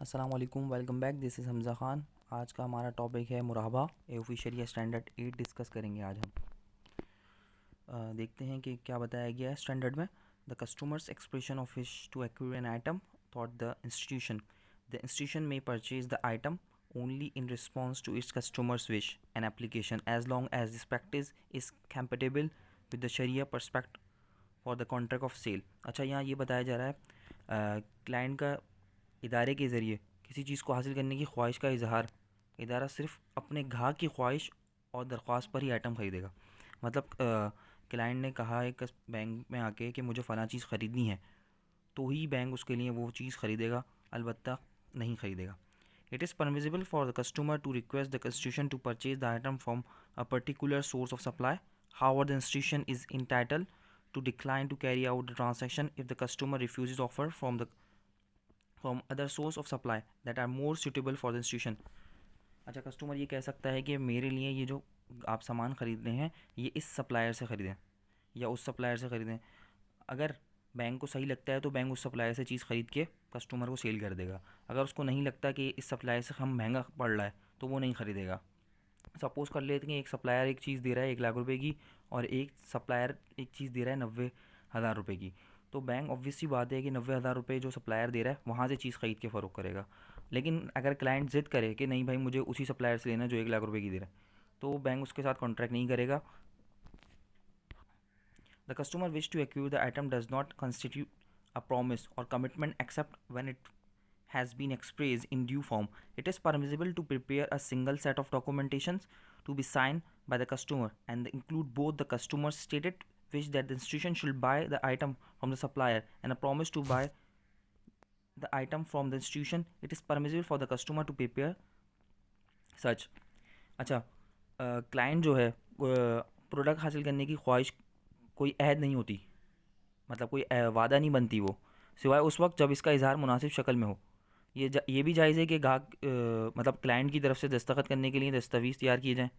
अस्सलाम वालेकुम, welcome back. This is Hamza Khan. आज का हमारा टॉपिक है मुराहबा। एओफी शरिया स्टैंडर्ड 8 डिस्कस करेंगे आज हम। देखते हैं कि क्या बताया गया है स्टैंडर्ड में। The customer's expression of wish to acquire an item thought the institution may purchase the item only in response to its customers' wish and application as long as this practice is compatible with the Sharia perspective for the contract of sale। अच्छा, यहाँ ये बताया जा रहा है client का इदारे के ज़रिए किसी चीज़ को हासिल करने की ख्वाहिश का इजहार, इदारा सिर्फ अपने ग्राहक की ख्वाहिश और दरख्वास्त पर ही आइटम ख़रीदेगा। मतलब क्लाइंट ने कहा है बैंक में आके कि मुझे फ़लाँ चीज़ ख़रीदनी है, तो ही बैंक उसके लिए वो चीज़ ख़रीदेगा, अलबत्ता नहीं ख़रीदेगा। It is permissible for the customer to request the institution to purchase the item from a particular source of supply. However, the institution is entitled to decline to carry out the transaction if the customer refuses offer from other source of supply that are more suitable for the institution। अच्छा, customer ये कह सकता है कि मेरे लिए ये जो आप सामान ख़रीद रहे हैं ये इस सप्लायर से ख़रीदें या उस सप्लायर से ख़रीदें। अगर बैंक को सही लगता है तो बैंक उस सप्लायर से चीज़ ख़रीद के कस्टमर को सेल कर देगा। अगर उसको नहीं लगता कि इस सप्लायर से हम महंगा पड़ रहा है तो वो नहीं ख़रीदेगा। सपोज़ कर लेते हैं कि एक सप्लायर एक चीज़ दे रहा है 1 लाख रुपए की और एक सप्लायर एक चीज़ दे रहा है 90,000 रुपये की। तो बैंक ऑब्वियस सी बात है कि 90,000 रुपये जो सप्लायर दे रहा है वहाँ से चीज़ ख़रीद के फ़रोख्त करेगा। लेकिन अगर क्लाइंट ज़िद करे कि नहीं भाई मुझे उसी सप्लायर से लेना जो 1 लाख रुपये की दे रहा है, तो बैंक उसके साथ कॉन्ट्रैक्ट नहीं करेगा। The customer wish to acquire the item does not constitute a promise or commitment except when it has been expressed in due form. It is permissible to prepare a single set of documentations to be signed by the customer and include both the customer's stated wish that the institution should buy the item from the supplier and a promise to buy the item from the institution. It is permissible for the customer to prepare such। अच्छा, client जो है product हासिल करने की ख्वाहिश कोई अहद नहीं होती, मतलब कोई वादा नहीं बनती वो, सिवाय उस वक्त जब इसका इजहार मुनासिब शक्ल में हो। ये भी जायज़ है कि ग्राहक मतलब क्लाइंट की तरफ से दस्तखत करने के लिए दस्तावेज़ तैयार किए जाएँ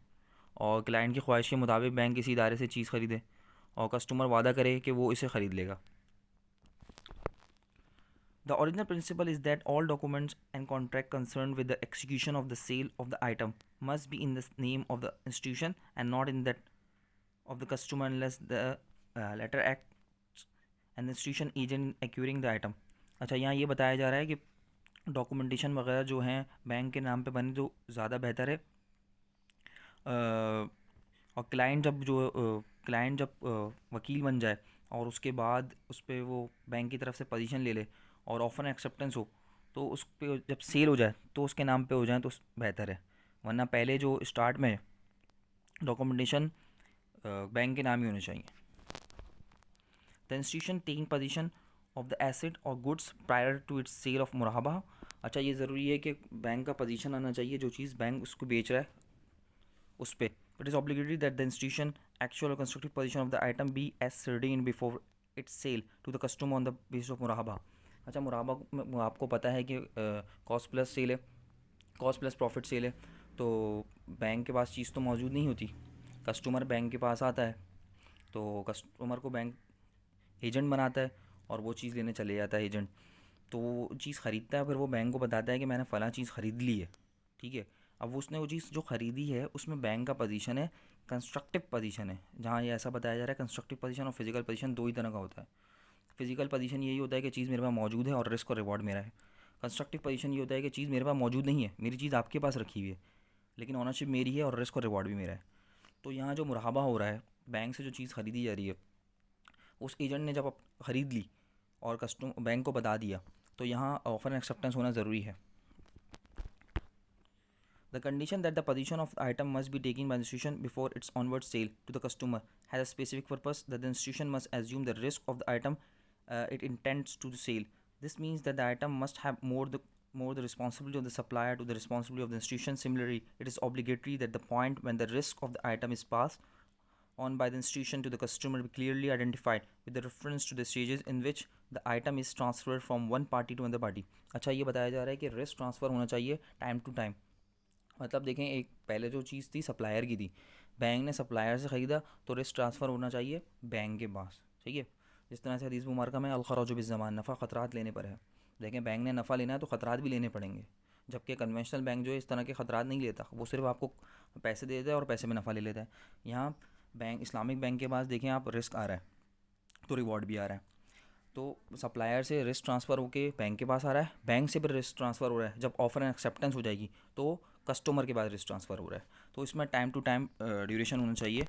और क्लाइंट की ख्वाहिश के मुताबिक बैंक किसी इदारे से चीज़ ख़रीदे और कस्टमर वादा करे कि वो इसे ख़रीद लेगा। The original principle is that all documents and contract concerned with the execution of the sale of the item must be in the name of the institution and not in that of the customer unless the latter acts and the institution agent in acquiring the item। अच्छा, यहाँ ये बताया जा रहा है कि documentation वगैरह जो हैं बैंक के नाम पे बने तो ज़्यादा बेहतर है। और क्लाइंट जब वकील बन जाए और उसके बाद उस पर वो बैंक की तरफ से पोजीशन ले ले और ऑफर एक्सेप्टेंस हो, तो उस पर जब सेल हो जाए तो उसके नाम पे हो जाए तो बेहतर है। वरना पहले जो स्टार्ट में डॉक्यूमेंटेशन बैंक के नाम ही होने चाहिए। The institution taking position of the asset or goods prior to its sale of murabaha. अच्छा, ये ज़रूरी है कि बैंक का पोजीशन आना चाहिए, जो चीज़ बैंक उसको बेच रहा है उस पर। It is obligatory that the institution actual or constructive position of the item be ascertain before its sale to the customer on the basis of murabaha. अच्छा, मुराहबा में आपको पता है कि कॉस्ट प्लस सेल है, कॉस्ट प्लस प्रॉफिट सेल है। तो बैंक के पास चीज़ तो मौजूद नहीं होती, कस्टमर बैंक के पास आता है, तो कस्टमर को बैंक एजेंट बनाता है और वो चीज़ लेने चले जाता है एजेंट। तो वो चीज़ ख़रीदता है, फिर वो बैंक को बताता है कि मैंने फ़लाँ चीज़ ख़रीद ली है, ठीक है। अब उसने वो चीज़ जो ख़रीदी है उसमें बैंक का पोजीशन है कंस्ट्रक्टिव पोजीशन है, जहाँ ये ऐसा बताया जा रहा है कंस्ट्रक्टिव पोजीशन और फिजिकल पोजीशन दो ही तरह का होता है। फिजिकल पोजीशन यही होता है कि चीज़ मेरे पास मौजूद है और रिस्क और रिवॉर्ड मेरा है। कंस्ट्रक्टिव पोजीशन ये होता है कि चीज़ मेरे पास मौजूद नहीं है, मेरी चीज़ आपके पास रखी हुई है, लेकिन ऑनरशिप मेरी है और रिस्क और रिवॉर्ड भी मेरा है। तो यहाँ जो मुराहबा हो रहा है, बैंक से जो चीज़ ख़रीदी जा रही है, उस एजेंट ने जब ख़रीद ली और कस्टमर बैंक को बता दिया, तो यहाँ ऑफर एंड एक्सेप्टेंस होना ज़रूरी है। The condition that the position of the item must be taken by the institution before its onward sale to the customer has a specific purpose that the institution must assume the risk of the item it intends to sell. This means that the item must have more the responsibility of the supplier to the responsibility of the institution. Similarly, it is obligatory that the point when the risk of the item is passed on by the institution to the customer be clearly identified with the reference to the stages in which the item is transferred from one party to another party। अच्छा, ये बताया जा रहा है कि risk transfer होना चाहिए time to time. मतलब देखें, एक पहले जो चीज़ थी सप्लायर की थी, बैंक ने सप्लायर से ख़रीदा तो रिस्क ट्रांसफ़र होना चाहिए बैंक के पास, ठीक है। जिस तरह से हदीस मुबारक में अल खराज बिज़्ज़मान, नफ़ा ख़तरात लेने पर है। देखें, बैंक ने नफ़ा लेना है तो ख़तरात भी लेने पड़ेंगे, जबकि कन्वेंशनल बैंक जो है इस तरह के ख़तरात नहीं लेता, वो सिर्फ आपको पैसे दे देता है और पैसे में नफ़ा ले लेता है। यहाँ बैंक, इस्लामिक बैंक के पास देखें आप, रिस्क आ रहा है तो रिवॉर्ड भी आ रहा है। तो सप्लायर से रिस्क ट्रांसफ़र होके बैंक के पास आ रहा है, बैंक से भी रिस्क ट्रांसफ़र हो रहा है, जब ऑफर एंड एक्सेप्टेंस हो जाएगी तो कस्टमर के पास रिस्क ट्रांसफ़र हो रहा है। तो इसमें टाइम टू टाइम ड्यूरेशन होना चाहिए,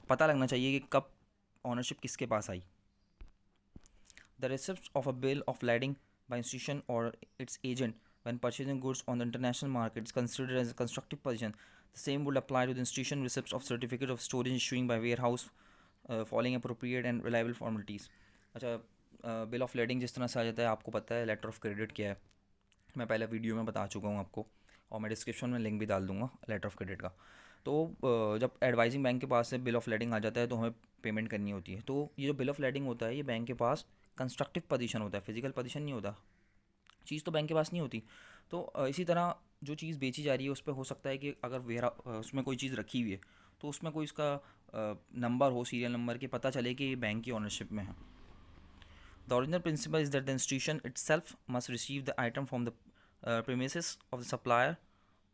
पता लगना चाहिए कि कब ऑनरशिप किसके पास आई। The receipt of a bill of lading by institution or its agent when purchasing goods on the international market is considered as a constructive position. The same would apply to the institution receipts of certificate of storage issuing by warehouse, following appropriate and reliable formalities. अच्छा, bill of lading जिस तरह से आ जाता है, आपको पता है letter of credit क्या है, मैं पहले वीडियो में बता चुका हूँ आपको, और मैं डिस्क्रिप्शन में लिंक भी डाल दूंगा लेटर ऑफ क्रेडिट का। तो जब एडवाइजिंग बैंक के पास से बिल ऑफ लेडिंग आ जाता है तो हमें पेमेंट करनी होती है। तो ये जो बिल ऑफ लेडिंग होता है, ये बैंक के पास कंस्ट्रक्टिव पोजीशन होता है, फिजिकल पोजीशन नहीं होता, चीज़ तो बैंक के पास नहीं होती। तो इसी तरह जो चीज़ बेची जा रही है उस पर हो सकता है कि अगर वेरा उसमें कोई चीज़ रखी हुई है तो उसमें कोई इसका नंबर हो, सीरियल नंबर के, पता चले कि ये बैंक की ओनरशिप में है। The original principle is that the institution itself must receive the item from the premises of the supplier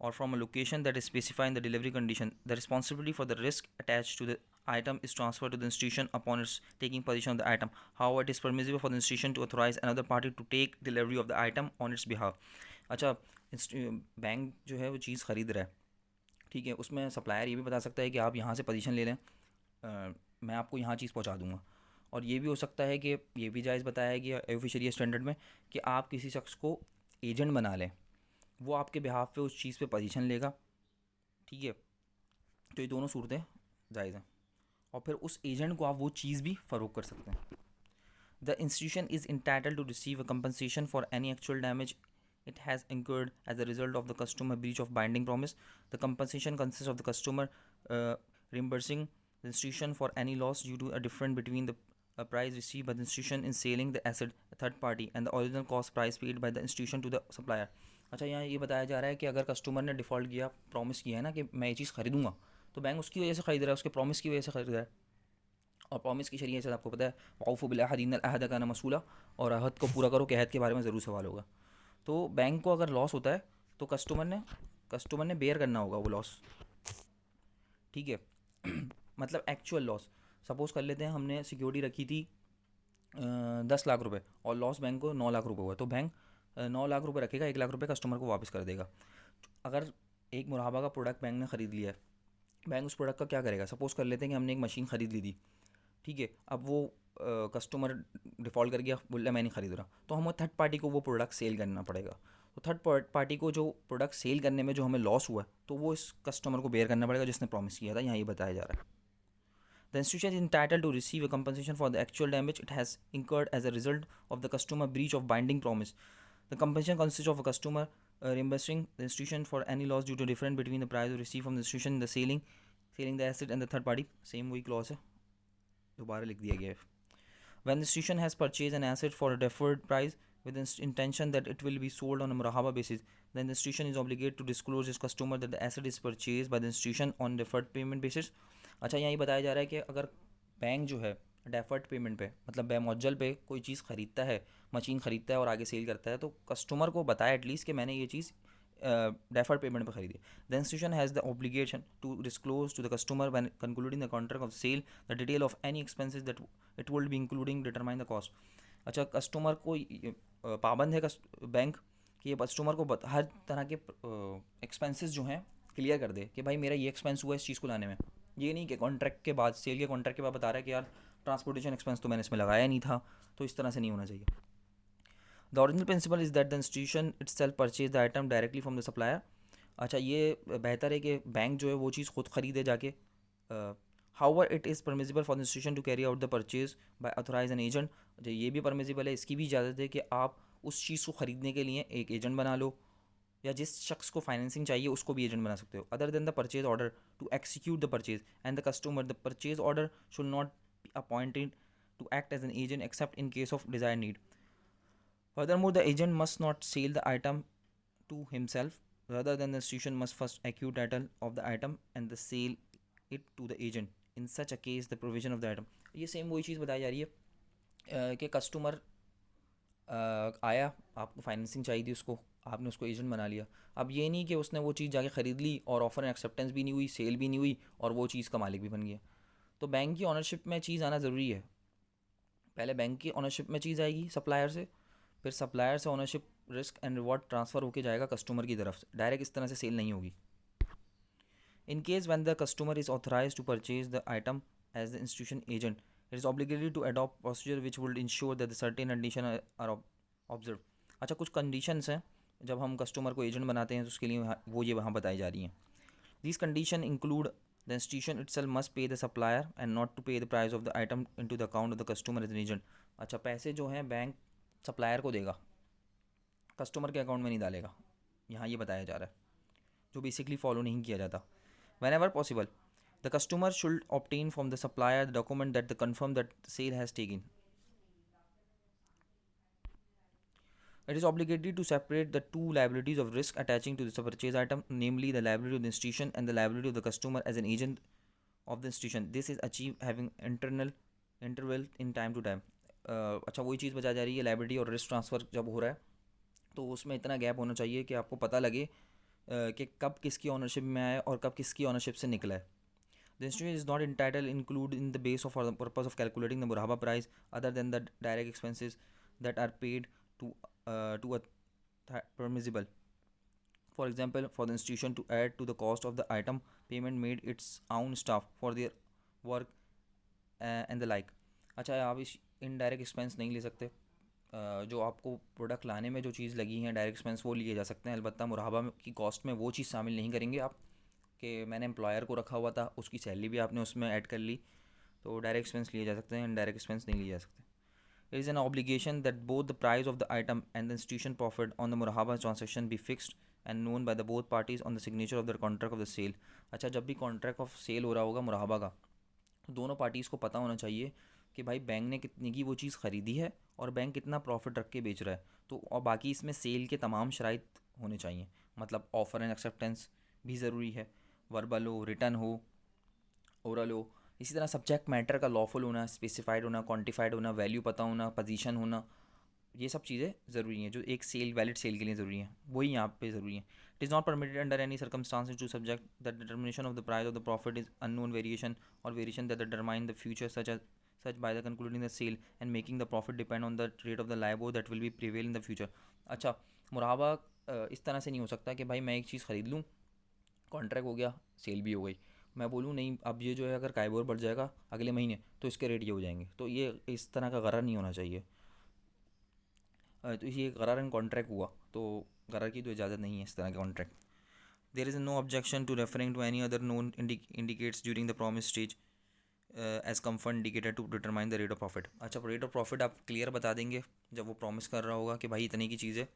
or from a location that is specified in the delivery condition. The responsibility for the risk attached to the item is transferred to the institution upon its taking possession of the item. However, it is permissible for the institution to authorize another party to take delivery of the item on its behalf. अच्छा, bank जो है वो चीज़ ख़रीद रहा है, ठीक है, उसमें सप्लायर ये भी बता सकता है कि आप यहाँ से पोजीशन ले लें, मैं आपको यहाँ चीज़ पहुँचा दूँगा। और ये भी हो सकता है कि ये भी जायज़ बताया है कि ऑफिशियल स्टैंडर्ड में कि आप किसी शख्स को एजेंट बना लें, वो आपके बिहाफ पे उस चीज़ पे पोजीशन लेगा, ठीक है। तो ये दोनों सूरतें जायज़ हैं, और फिर उस एजेंट को आप वो चीज़ भी फ़रोख्त कर सकते हैं। The institution is entitled to receive a compensation for any actual damage it has incurred as a result of the customer breach of binding promise. The compensation consists of the customer uh, reimbursing the institution for any loss due to a difference between the price received by the institution in selling the asset a third party and the original cost price paid by the institution to the supplier. अच्छा, यहाँ ये बताया जा रहा है कि अगर customer ने डिफ़ॉल्ट किया, प्रॉमिस किया है ना कि मैं ये चीज़ खरीदूंगा, तो बैंक उसकी वजह से ख़रीद रहा है, उसके प्रॉमिस की वजह से खरीद रहा है। और प्रॉमिस की शरीयत से आपको पता है, वाउफ़ु बिल अहद इन्नल अहद कान मसूला, और अहद को पूरा करो कि अहद के बारे में ज़रूर सवाल होगा। तो बैंक को अगर लॉस होता है तो कस्टमर ने बेयर करना होगा वो लॉस, ठीक है। मतलब एक्चुअल लॉस, सपोज़ कर लेते हैं हमने सिक्योरिटी रखी थी 10 लाख रुपए, और लॉस बैंक को 9 लाख रुपए हुआ, तो बैंक 9 लाख रुपए रखेगा, 1 लाख रुपए कस्टमर को वापस कर देगा। अगर एक मुराबा का प्रोडक्ट बैंक ने ख़रीद लिया है, बैंक उस प्रोडक्ट का क्या करेगा, सपोज़ कर लेते हैं कि हमने एक मशीन ख़रीद ली थी, ठीक है। अब वो कस्टमर डिफ़ॉल्ट कर गया, बोला मैं नहीं ख़रीद रहा, तो हमें थर्ड पार्टी को वो प्रोडक्ट सेल करना पड़ेगा। तो थर्ड पार्टी को जो प्रोडक्ट सेल करने में जो हमें लॉस हुआ है, तो वो इस कस्टमर को बेयर करना पड़ेगा जिसने प्रॉमिस किया था, यहाँ ये बताया जा रहा है। The institution is entitled to receive a compensation for the actual damage it has incurred as a result of the customer breach of binding promise. The compensation consists of a customer reimbursing the institution for any loss due to difference between the price received from the institution in the selling the asset and the third party. Same वही clause है, दोबारा लिख दिया गया है। When the institution has purchased an asset for a deferred price with the intention that it will be sold on a murahaba basis, then the institution is obligated to disclose its customer that the asset is purchased by the institution on deferred payment basis. अच्छा, यहाँ ये बताया जा रहा है कि अगर bank जो है डेफर्ड पेमेंट पे, मतलब बेमुअज्जल पे कोई चीज़ ख़रीदता है, मशीन ख़रीदता है और आगे सेल करता है, तो कस्टमर को बताया एटलीस्ट कि मैंने ये चीज़ डेफर्ड पेमेंट पे ख़रीदी। The institution has the obligation to disclose to the customer when concluding the contract of sale the detail of any expenses that it would be including determine the cost. अच्छा, customer को पाबंद है bank कि ये customer को हर तरह के expenses जो हैं क्लियर कर दे कि भाई मेरा ये एक्सपेंस हुआ इस चीज़ को लाने में। ये नहीं कि कॉन्ट्रैक्ट के बाद, सेल के कॉन्ट्रैक्ट के बाद बता रहा है कि यार ट्रांसपोर्टेशन एक्सपेंस तो मैंने इसमें लगाया नहीं था, तो इस तरह से नहीं होना चाहिए। The original principle is that the institution itself purchase the item directly from the supplier. अच्छा, ये बेहतर है कि बैंक जो है वो चीज़ खुद ख़रीदे जाके। However it is permissible for the institution to carry out the purchase by authorize an agent. जो ये भी परमिजिबल है, इसकी भी इजाज़त है कि आप उस चीज़ को ख़रीदने के लिए एक एजेंट बना लो, या जिस शख्स को फाइनेंसिंग चाहिए उसको भी एजेंट बना सकते हो। Other than the purchase order to execute the purchase and the customer, the purchase order should not be appointed to act as an agent except in case of desire need. Furthermore, the agent must not sell the item to himself. Rather than the institution must first acquire title of the item and the sale it to the agent. In such a case, the provision of the item. ये same वही चीज़ बताई जा रही है कि customer आया आपको financing चाहिए थी उसको, आपने उसको एजेंट बना लिया। अब ये नहीं कि उसने वो चीज़ जाके ख़रीद ली और ऑफर एंड एक्सेप्टेंस भी नहीं हुई, सेल भी नहीं हुई और वो चीज़ का मालिक भी बन गया। तो बैंक की ऑनरशिप में चीज़ आना ज़रूरी है। पहले बैंक की ऑनरशिप में चीज़ आएगी सप्लायर से, फिर सप्लायर से ownership risk and reward transfer होके जाएगा कस्टमर की तरफ से। डायरेक्ट इस तरह से सेल नहीं होगी। In case when the customer is authorized to purchase the item as the institution agent, it is obligated to adopt procedure which will ensure that the certain condition are observed. अच्छा, कुछ conditions हैं जब हम customer को agent बनाते हैं तो उसके लिए वो ये वहाँ बताई जा रही हैं। These conditions include the institution itself must pay the supplier and not to pay the price of the item into the account of the customer as an agent. अच्छा, पैसे जो हैं बैंक सप्लायर को देगा, कस्टमर के account में नहीं डालेगा, यहाँ ये बताया जा रहा है, जो बेसिकली फॉलो नहीं किया जाता। Whenever possible, the customer should obtain from the supplier the document that confirm that the sale has taken. It is obligated to separate the two liabilities of risk attaching to the purchase item, namely the liability of the institution and the liability of the customer as an agent of the institution. This is achieved having internal interval in time to time. अच्छा, वही चीज़ बचा जा रही है, liability और risk transfer जब हो रहा है तो उसमें इतना गैप होना चाहिए कि आपको पता लगे कि कब किसकी ऑनरशिप में आया और कब किसकी ऑनरशिप से निकला है। The institution is not entitled include in the base of for the purpose of calculating the murahaba price other than the direct expenses that are paid to a permissible. For example, for the institution to add to the cost of the item, payment made its own staff for their work and the like. अच्छा, आप इस indirect expense नहीं ले सकते। जो आपको product लाने में जो चीज़ लगी है डायरेक्ट एक्सपेंस वो लिए जा सकते हैं, अलबत्ता मुराहबा की कॉस्ट में वो चीज़ शामिल नहीं करेंगे आप कि मैंने एम्प्लॉयर को रखा हुआ था उसकी सैलरी भी आपने उसमें ऐड कर ली, तो डायरेक्ट एक्सपेंस लिए जा सकते हैं, इनडायरेक्ट एक्सपेंस नहीं लिए जा सकते। It is an obligation that both the price of the item and the institution profit on the murabaha transaction be fixed and known by the both parties on the signature of the contract of the sale. अच्छा, जब भी contract of cell हो रहा होगा मुराहबा का, तो दोनों parties को पता होना चाहिए कि भाई बैंक ने कितने की वो चीज़ ख़रीदी है और बैंक कितना प्रॉफिट रख के बेच रहा है। तो और बाकी इसमें सेल के तमाम शराइत होने चाहिए, मतलब ऑफ़र एंड एक्सेप्टेंस भी ज़रूरी है, वर्बल हो, रिटर्न हो, ओरल हो। इसी तरह सब्जेक्ट मैटर का लॉफुल होना, स्पेसिफाइड होना, क्वांटिफाइड होना, वैल्यू पता होना, पोजीशन होना, ये सब चीज़ें ज़रूरी हैं जो एक सेल वैलिड सेल के लिए ज़रूरी हैं, वही यहाँ पे ज़रूरी है। It is not permitted under any circumstances to subject the determination of the price of the profit is unknown variation or variation that determine the future such by the concluding the sale and making the profit depend on the rate of the LIBOR that will be prevail in the future. अच्छा, मुराहबा इस तरह से नहीं हो सकता कि भाई मैं एक चीज़ ख़रीद लूँ, कॉन्ट्रैक्ट हो गया, सेल भी हो गई, मैं बोलूँ नहीं अब ये जो है अगर काइबोर बढ़ जाएगा अगले महीने तो इसके रेट ये हो जाएंगे, तो ये इस तरह का गरर नहीं होना चाहिए। तो ये गरर एंड कॉन्ट्रैक्ट हुआ, तो गरर की तो इजाज़त नहीं है इस तरह के contract. There is no objection to referring to any other known indicates during the promise stage as comfort indicator to determine the rate of profit. अच्छा, रेट ऑफ प्रॉफिट आप क्लियर बता देंगे जब वो प्रॉमिस कर रहा होगा कि भाई इतने की चीज़ है,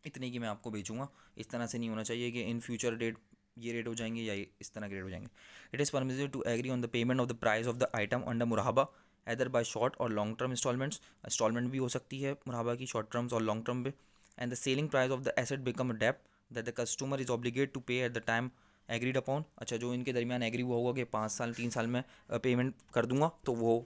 इतने की मैं आपको बेचूंगा। इस तरह से नहीं होना चाहिए कि इन फ्यूचर डेट ये रेट हो जाएंगे या इस तरह के रेट हो जाएंगे। It is permissible to agree on the payment of the price of the item under murabaha either by short or long term instalments. Instalment भी हो सकती है मुराहबा की, शॉर्ट टर्म्स और लॉन्ग टर्म पे। And the selling price of the asset become a डेप्ट that the customer is obligate to पे at the time agreed upon. अच्छा, जो इनके दरमियान एग्री हुआ होगा कि 5 साल 3 साल में पेमेंट कर दूंगा, तो वो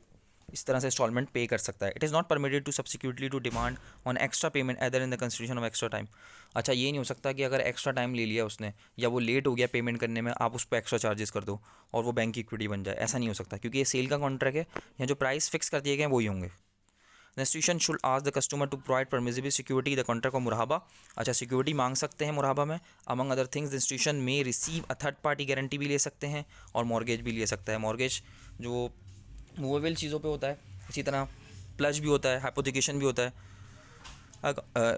इस तरह से इंस्टॉलमेंट पे कर सकता है। It is not permitted to subsequently to demand on extra payment either in the consideration of extra time. अच्छा, ये नहीं हो सकता कि अगर एक्स्ट्रा टाइम ले लिया उसने या वो लेट हो गया पेमेंट करने में, आप उस पर एक्स्ट्रा चार्जेस कर दो और वो बैंक की इक्विटी बन जाए, ऐसा नहीं हो सकता क्योंकि ये सेल का कॉन्ट्रैक्ट है, यहाँ जो प्राइस फिक्स कर दिए गए हैं वही होंगे। The institution should ask the customer to provide permissible security the contract of murabaha. अच्छा, सिक्योरिटी मांग सकते हैं मुराहबा में। Among other things the institution may receive a third party guarantee भी ले सकते हैं और मॉर्गेज भी ले सकता है। मॉर्गेज जो मूवेबल चीज़ों पे होता है, इसी तरह प्लज भी होता है, हाइपोथिकेशन भी होता है।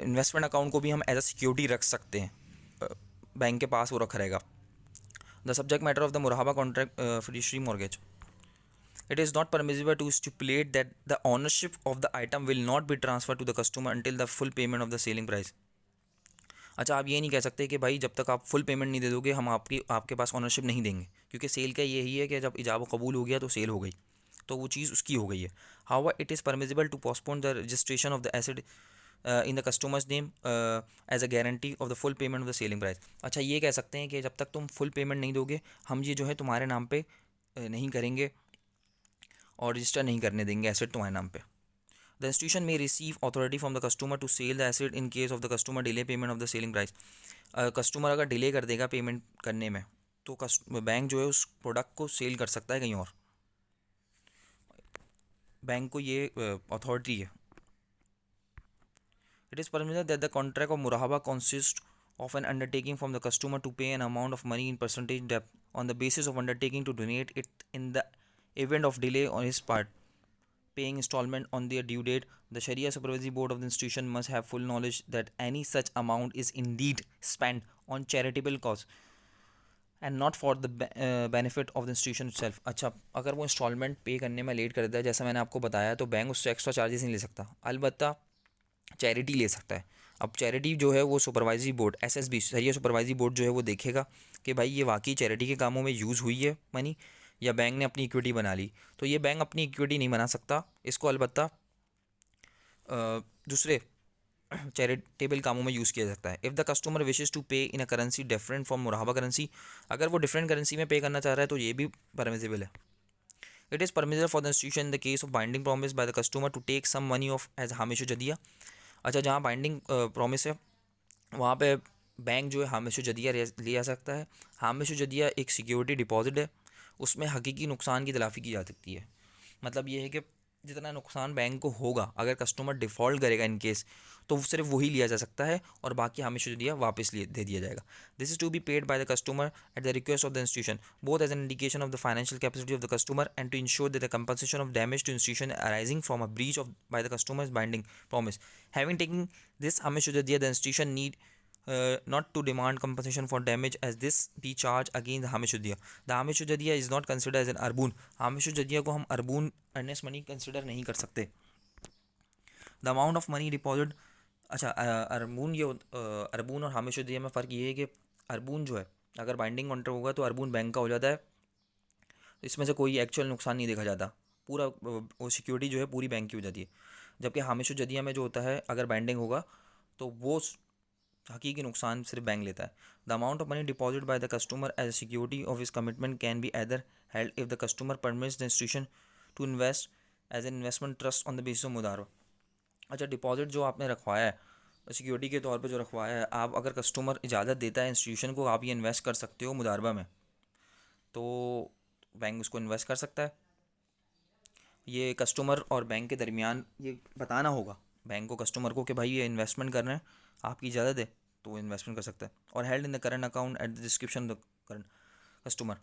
इन्वेस्टमेंट अकाउंट को भी हम एज अ सिक्योरिटी रख सकते हैं, बैंक के पास वो रखा रहेगा। The subject matter of the murabaha contract fiduciary mortgage. It is not permissible to stipulate that the ownership of the item will not be transferred to the customer until the full payment of the selling price. अच्छा, आप ये नहीं कह सकते कि भाई जब तक आप फुल पेमेंट नहीं दे दोगे हम आपके पास ऑनरशिप नहीं देंगे, क्योंकि सेल का यही है कि जब इजाब कबूल हो गया तो सेल हो गई, तो वो चीज़ उसकी हो गई है। However it is permissible to postpone the registration of the asset in the customer's name as a guarantee of the full payment of the selling price. अच्छा, ये कह सकते हैं कि जब तक तुम फुल पेमेंट नहीं दोगे हम ये जो है तुम्हारे नाम पे नहीं करेंगे और रजिस्टर नहीं करने देंगे एसेट तुम्हारे नाम पे। The institution may receive authority from the customer to sell the asset in case of the customer delay payment of the selling price. Customer अगर डिले कर देगा पेमेंट करने में तो बैंक जो है उस प्रोडक्ट को सेल कर सकता है कहीं और। बैंक को ये अथॉरिटी है। It is permitted that the contract of murabaha consist of an undertaking from the customer to pay an amount of money in percentage debt on the basis of undertaking to donate it in the event of delay on his part paying installment on their due date. The Sharia Supervisory Board of the institution must have full knowledge that any such amount is indeed spent on charitable cause and not for the benefit of the institution itself. अच्छा, अगर वो instalment पे करने में late कर देता है जैसा मैंने आपको बताया तो बैंक उससे एक्स्ट्रा चार्जेस नहीं ले सकता, अलबत्ता चैरिटी ले सकता है। अब चैरिटी जो है वो सुपरवाइजरी बोर्ड SSB शरिया सुपरवाइजरी बोर्ड जो है वो देखेगा कि भाई ये वाकई चैरिटी के कामों में यूज़ हुई है मनी या बैंक ने अपनी इक्विटी बना ली। तो ये बैंक अपनी इक्विटी नहीं बना सकता, इसको अलबत्ता दूसरे चैरिटेबल कामों में यूज़ किया जाता है। If the customer wishes to pay in a currency different from murabaha currency, अगर वो डिफरेंट करेंसी में पे करना चाह रहा है तो ये भी परमिसिबल है। It is permissible for the institution in the case of binding promise by the customer to take some money of as हामिश जदिया। अच्छा, जहाँ बाइंडिंग प्रॉमिस है वहाँ पे बैंक जो है हामिश जदिया लिया सकता है। हामिश जदिया एक सिक्योरिटी डिपॉजिट है, उसमें हकीकी नुकसान की तलाफ़ी की जा सकती है। मतलब ये है कि जितना नुकसान बैंक को होगा अगर कस्टमर डिफ़ॉल्ट करेगा इन केस तो सिर्फ वही लिया जा सकता है और बाकी हामिश जदिया वापस दे दिया जाएगा। This is to be paid by the customer at the request of the institution both as an indication of the financial capacity of the customer and to ensure that the compensation of damage to institution arising from a breach of by the customers binding promise. Having taking this हामिश जदिया the institution need not to demand compensation for damage as this be charged against the hamish jadiya. The hamish jadiya is not considered as an arbun. hamish jadiya को हम arbun earnest money consider नहीं कर सकते। The amount of money deposit, अच्छा अर्बून ये अर्बून और Hamish Jadia में फ़र्क ये है कि अर्बून जो है अगर बाइंडिंग कॉन्ट्रैक्ट होगा तो अर्बून बैंक का हो जाता है, इसमें से कोई एक्चुअल नुकसान नहीं देखा जाता, पूरा वो सिक्योरिटी जो है पूरी बैंक की हो जाती है। जबकि हामिश जदिया में जो होता है अगर बाइंडिंग होगा तो वो हकीकी नुकसान सिर्फ बैंक लेता है। The amount of money deposit by the customer as security of his commitment can be either held if the customer permits the institution to invest as an investment trust on the basis of mudaraba. अच्छा, deposit जो आपने रखवाया है security के तौर पे जो रखवाया है, आप अगर कस्टमर इजाज़त देता है इंस्टीट्यूशन को आप ये इन्वेस्ट कर सकते हो मुदारबा में, तो बैंक उसको इन्वेस्ट कर सकता है। ये कस्टमर और बैंक के दरमियान ये बताना होगा बैंक को कस्टमर को कि भाई ये इन्वेस्टमेंट कर रहे हैं, आपकी इजाज़त है तो वो इन्वेस्टमेंट कर सकता है। और held in the current account at the description the current customer.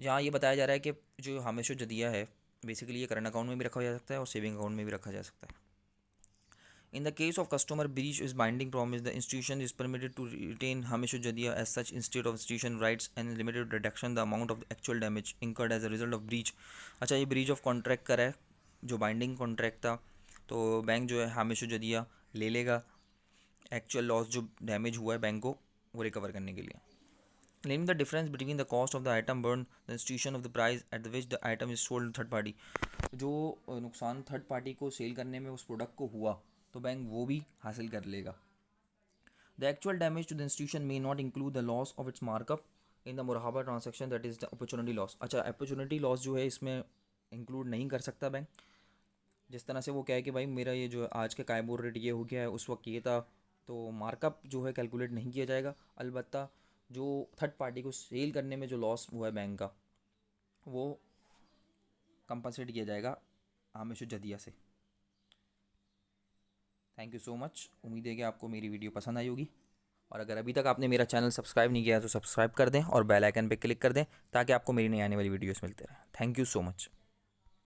यहाँ ये बताया जा रहा है कि जो हामिश जदिया है बेसिकली ये करंट अकाउंट में भी रखा जा सकता है और सेविंग अकाउंट में भी रखा जा सकता है। In the case of customer breach is binding promise, the institution is permitted to retain hamish jadiya as such instead of institution rights and limited reduction the amount of the actual damage incurred as a result of breach। अच्छा, ये breach of contract का है जो binding contract था तो bank जो है Hamish Jadia ले लेगा एक्चुअल लॉस जो डैमेज हुआ है बैंक को वो रिकवर करने के लिए। Name the difference between the cost of the item burned, the institution of the price at which the item is sold to third party। जो नुकसान थर्ड पार्टी को सेल करने में उस प्रोडक्ट को हुआ तो बैंक वो भी हासिल कर लेगा। The actual damage to the institution may not include the loss of its markup in the murabaha transaction that is the opportunity loss. अच्छा, अपॉर्चुनिटी लॉस जो है इसमें इंक्लूड नहीं कर सकता बैंक। जिस तरह से वो कहे कि भाई मेरा ये जो आज का कायबोर रेट ये हो गया है उस वक्त ये था, तो मार्कअप जो है कैलकुलेट नहीं किया जाएगा। अलबत्ता जो थर्ड पार्टी को सेल करने में जो लॉस हुआ है बैंक का वो कंपनसेट किया जाएगा हामिश जदिया से। Thank you so much. उम्मीद है कि आपको मेरी वीडियो पसंद आई होगी और अगर अभी तक आपने मेरा चैनल सब्सक्राइब नहीं किया तो सब्सक्राइब कर दें और बेल आइकन पे क्लिक कर दें ताकि आपको मेरी नई आने वाली वीडियोस मिलते रहें। Thank you so much.